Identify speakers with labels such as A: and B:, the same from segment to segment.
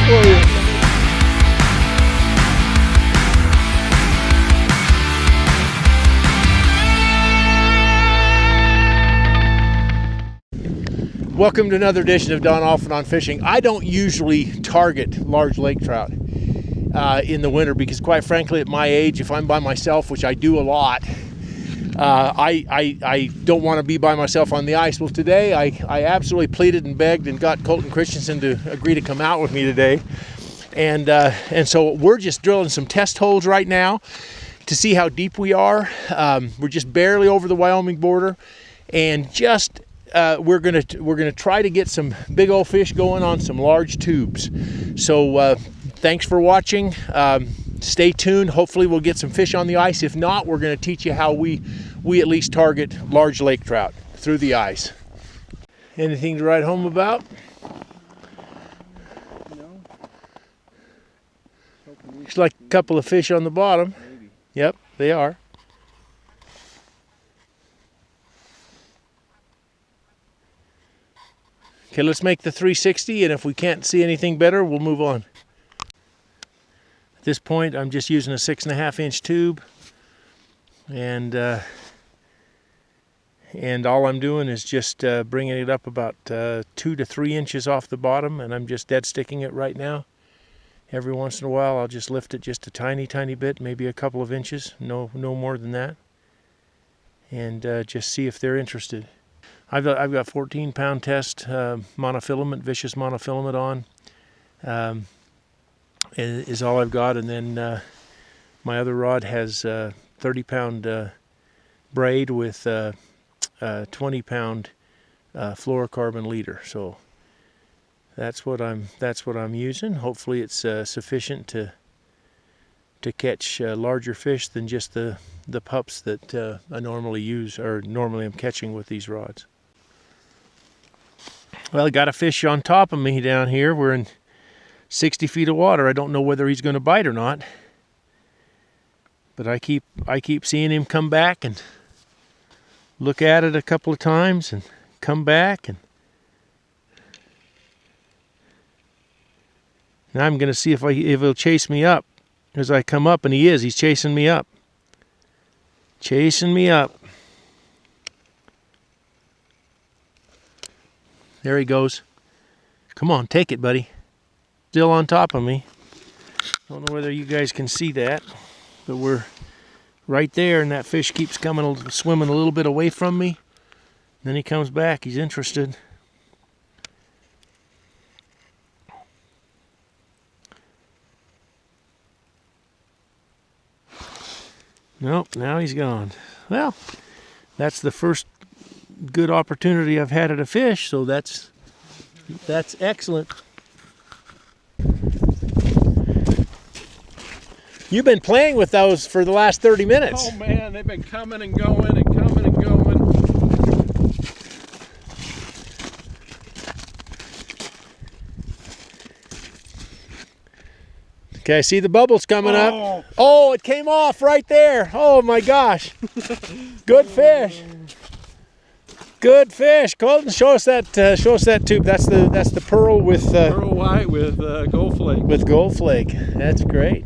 A: for you. Welcome to another edition of Don Allphin on Fishing. I don't usually target large lake trout in the winter because, quite frankly, at my age, if I'm by myself, which I do a lot, I don't want to be by myself on the ice. Well, today I absolutely pleaded and begged and got Colton Christenson to agree to come out with me today. And so we're just drilling some test holes right now to see how deep we are. We're just barely over the Wyoming border, and just we're gonna try to get some big old fish going on some large tubes. So thanks for watching. Stay tuned. Hopefully we'll get some fish on the ice. If not, we're going to teach you how we at least target large lake trout through the ice. Anything to write home about?
B: No.
A: Looks like a couple of fish on the bottom.
B: Maybe.
A: Yep, they are. Okay, let's make the 360, and if we can't see anything better, we'll move on. At this point, I'm just using a 6.5-inch tube, and all I'm doing is just bringing it up about 2 to 3 inches off the bottom, and I'm just dead sticking it right now. Every once in a while, I'll just lift it just a tiny bit, maybe a couple of inches, no more than that, and just see if they're interested. I've got 14-pound test monofilament, vicious monofilament on. Is all I've got, and then my other rod has 30-pound braid with 20-pound fluorocarbon leader. So that's what I'm using. Hopefully it's sufficient to catch larger fish than just the pups that I normally use, or normally I'm catching with these rods. Well, I got a fish on top of me down here. We're in 60 feet of water. I don't know whether he's going to bite or not, but I keep seeing him come back and look at it a couple of times and come back, and now I'm going to see if he'll chase me up as I come up, and he's chasing me up. Chasing me up. There he goes. Come on, take it, buddy. Still on top of me. Don't know whether you guys can see that, but we're right there, and that fish keeps swimming a little bit away from me. Then he comes back. He's interested. Nope, now he's gone. Well, that's the first good opportunity I've had at a fish, so that's excellent. You've been playing with those for the last 30 minutes.
B: Oh man, they've been coming and going and coming and going.
A: Okay, I see the bubbles coming up. Oh, it came off right there. Oh my gosh. Good fish. Good fish. Colton, show us that tube. That's the pearl with
B: Pearl white with Gold Flake.
A: With Gold Flake. That's great.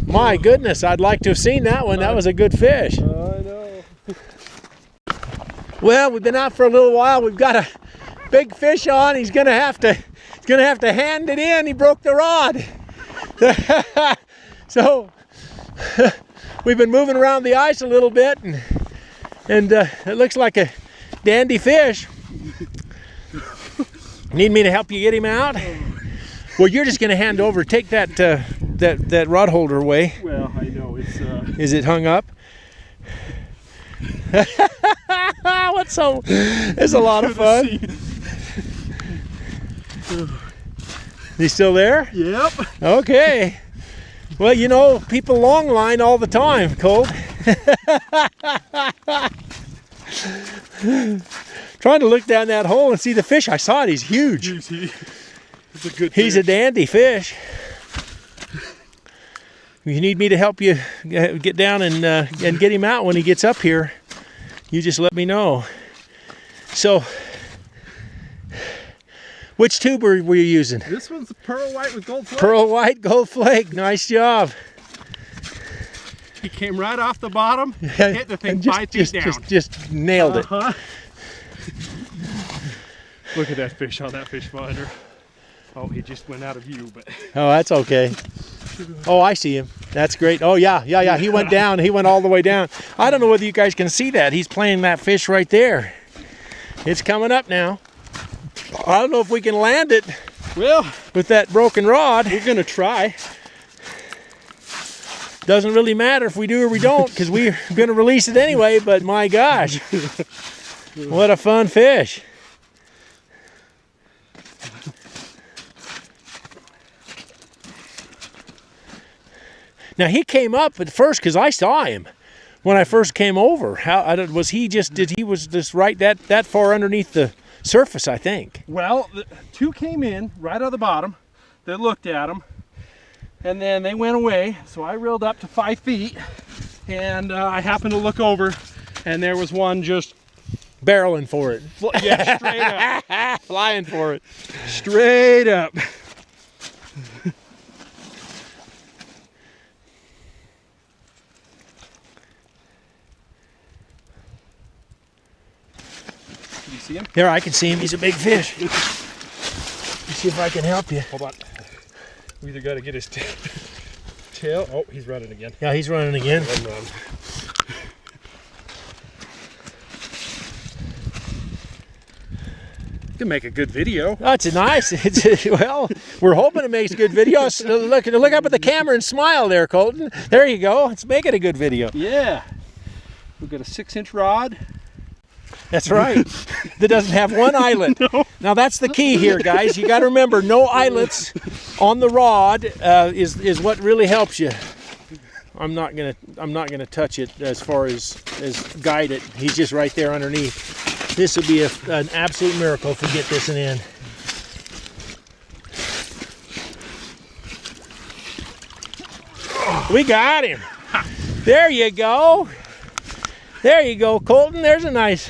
A: My goodness, I'd like to have seen that one. That was a good fish.
B: I know.
A: Well, we've been out for a little while. We've got a big fish on. He's gonna have to hand it in. He broke the rod. So we've been moving around the ice a little bit, and it looks like a dandy fish. Need me to help you get him out? Well, you're just gonna hand over. Take that rod holder away.
B: Well, I know it's.
A: Is it hung up? It's a lot of fun. He's still there?
B: Yep.
A: Okay. Well, you know, people long line all the time, Colt. Trying to look down that hole and see the fish. I saw it. He's huge. He's a dandy fish. If you need me to help you get down and get him out when he gets up here, you just let me know. So Which tube were you using?
B: This one's the pearl white with gold flake.
A: Pearl white, Gold Flake. Nice job.
B: He came right off the bottom, hit the thing 5 feet down.
A: Just nailed it.
B: Look at that fish on that fish finder. Oh, he just went out of view, but.
A: Oh, that's okay. Oh, I see him. That's great. Oh, yeah. He went down. He went all the way down. I don't know whether you guys can see that. He's playing that fish right there. It's coming up now. I don't know if we can land it.
B: Well,
A: with that broken rod.
B: We're going to try.
A: Doesn't really matter if we do or we don't, because we're going to release it anyway, but my gosh. What a fun fish. Now he came up at first because I saw him when I first came over. Was he just right that far underneath the surface, I think?
B: Well, two came in right on the bottom. They looked at him, and then they went away. So I reeled up to 5 feet, and I happened to look over, and there was one just
A: barreling for it.
B: Yeah, straight up.
A: Flying for it.
B: Straight up. See him?
A: There, I can see him. He's a big fish. Let me see if I can help you.
B: Hold on. We either got to get his tail. Oh, he's running again.
A: Yeah, he's running again.
B: Run. You can make a good video.
A: Oh, it's nice. Well, we're hoping it makes good videos. Look up at the camera and smile there, Colton. There you go. Let's make it a good video.
B: Yeah. We've got a 6-inch rod.
A: That's right. That doesn't have one eyelet.
B: No.
A: Now that's the key here, guys. You got to remember, no eyelets on the rod is what really helps you. I'm not gonna touch it as far as guide it. He's just right there underneath. This would be an absolute miracle if we get this in. We got him. There you go. There you go, Colton. There's a nice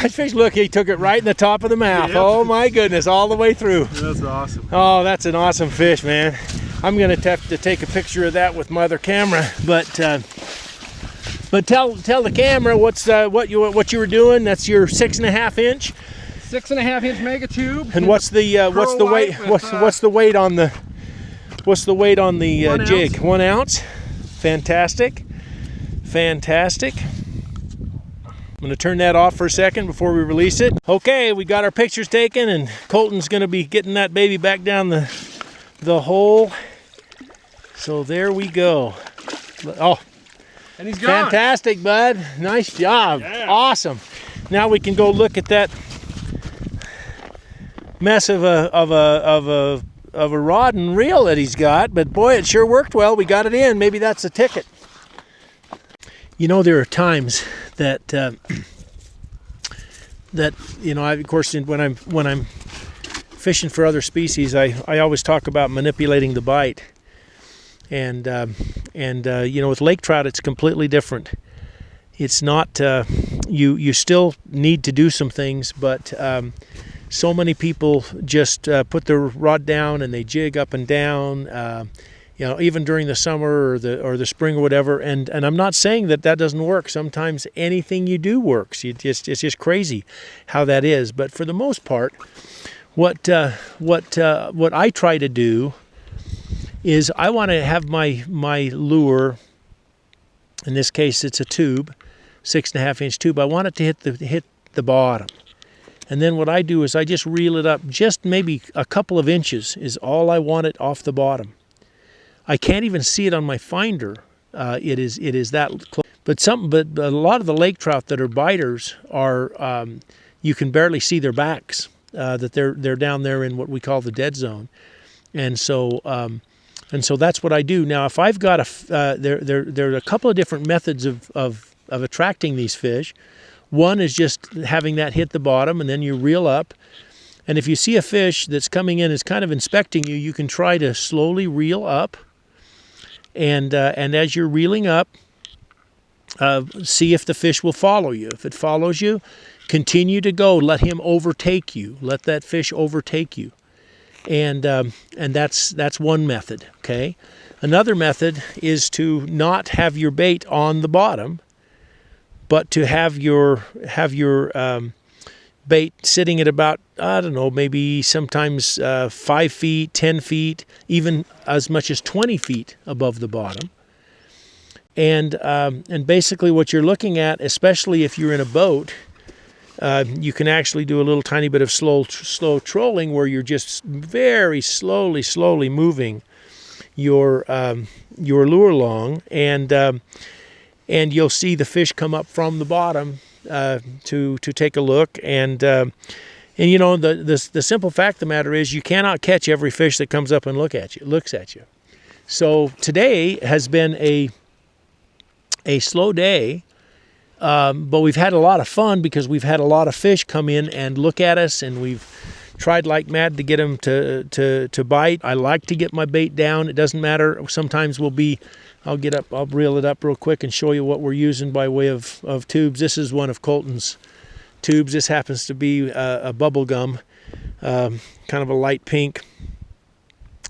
A: fish. Look, he took it right in the top of the mouth. Yep. Oh my goodness, all the way through.
B: That's awesome.
A: Oh, that's an awesome fish, man. I'm gonna have to take a picture of that with my other camera. But tell the camera what you were doing. That's your 6.5 inch.
B: 6.5 inch mega tube.
A: And what's the weight? What's the weight on the jig? 1 ounce. Fantastic. Fantastic. I'm going to turn that off for a second before we release it. Okay, we got our pictures taken, and Colton's going to be getting that baby back down the hole. So there we go. Oh,
B: and he's gone.
A: Fantastic, bud. Nice job. Yeah. Awesome. Now we can go look at that mess of a rod and reel that he's got. But boy, it sure worked well. We got it in. Maybe that's a ticket. You know, there are times that of course, when I'm fishing for other species, I always talk about manipulating the bite, and with lake trout, it's completely different. It's not you still need to do some things, but so many people just put their rod down and they jig up and down. Even during the summer or the spring or whatever, and I'm not saying that doesn't work. Sometimes anything you do works. It's just crazy how that is. But for the most part, what I try to do is I want to have my lure. In this case, it's a tube, 6.5 inch tube. I want it to hit the bottom, and then what I do is I just reel it up, just maybe a couple of inches is all I want it off the bottom. I can't even see it on my finder. It is that close. But a lot of the lake trout that are biters are you can barely see their backs. That they're down there in what we call the dead zone, and so that's what I do. Now, if I've got there are a couple of different methods of attracting these fish. One is just having that hit the bottom, and then you reel up. And if you see a fish that's coming in, is kind of inspecting you, you can try to slowly reel up. And as you're reeling up, see if the fish will follow you. If it follows you, Continue to go. Let him overtake you. Let that fish overtake you. And that's one method, okay? Another method is to not have your bait on the bottom, but to have your bait sitting at about, I don't know, maybe sometimes 5 feet, 10 feet, even as much as 20 feet above the bottom. And basically what you're looking at, especially if you're in a boat, you can actually do a little tiny bit of slow trolling where you're just very slowly moving your lure along, and you'll see the fish come up from the bottom to take a look. And you know, the simple fact of the matter is you cannot catch every fish that comes up and looks at you. So today has been a slow day. But we've had a lot of fun because we've had a lot of fish come in and look at us, and we've tried like mad to get them to bite. I like to get my bait down. It doesn't matter. Sometimes I'll reel it up real quick and show you what we're using by way of tubes. This is one of Colton's tubes. This happens to be a bubble gum, kind of a light pink,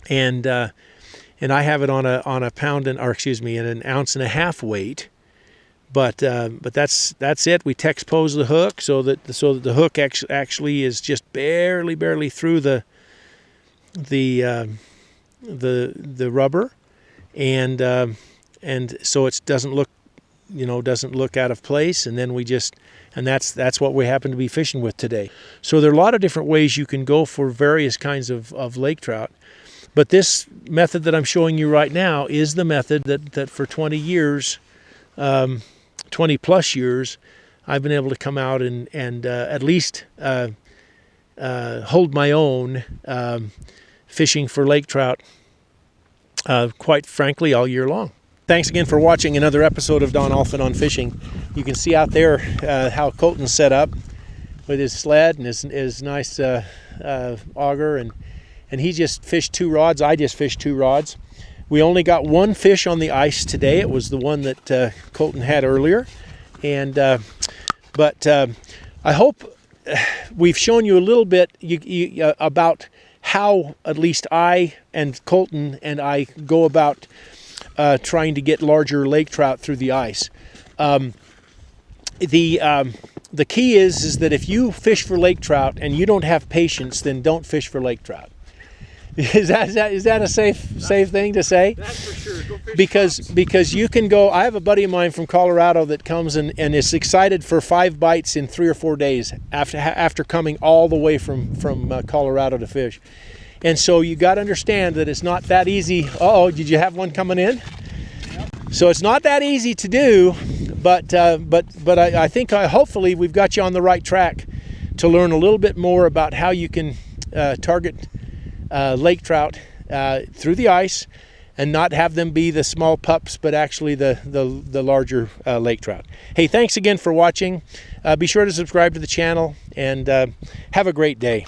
A: and I have it on a pound and, or excuse me, in 1.5 ounce weight. But that's it. We text pose the hook so that the hook actually is just barely through the rubber, and so it doesn't look out of place. And then that's what we happen to be fishing with today. So there are a lot of different ways you can go for various kinds of lake trout. But this method that I'm showing you right now is the method that for 20 years. 20 plus years, I've been able to come out and at least hold my own fishing for lake trout, quite frankly, all year long. Thanks again for watching another episode of Don Allphin on Fishing. You can see out there how Colton's set up with his sled and his nice auger, and he just fished 2 rods. I just fished 2 rods. We only got 1 fish on the ice today. It was the one that Colton had earlier. But I hope we've shown you a little bit about how at least I and Colton and I go about trying to get larger lake trout through the ice. The key is that if you fish for lake trout and you don't have patience, then don't fish for lake trout. Is that a safe thing to say?
B: That's for sure. Go fish
A: because you can go. I have a buddy of mine from Colorado that comes and is excited for 5 bites in 3 or 4 days after coming all the way from Colorado to fish. And so you got to understand that it's not that easy. Uh-oh, did you have one coming in? Yep. So it's not that easy to do, but I think hopefully we've got you on the right track to learn a little bit more about how you can target lake trout through the ice and not have them be the small pups, but actually the larger lake trout. Hey, thanks again for watching. Be sure to subscribe to the channel, and have a great day.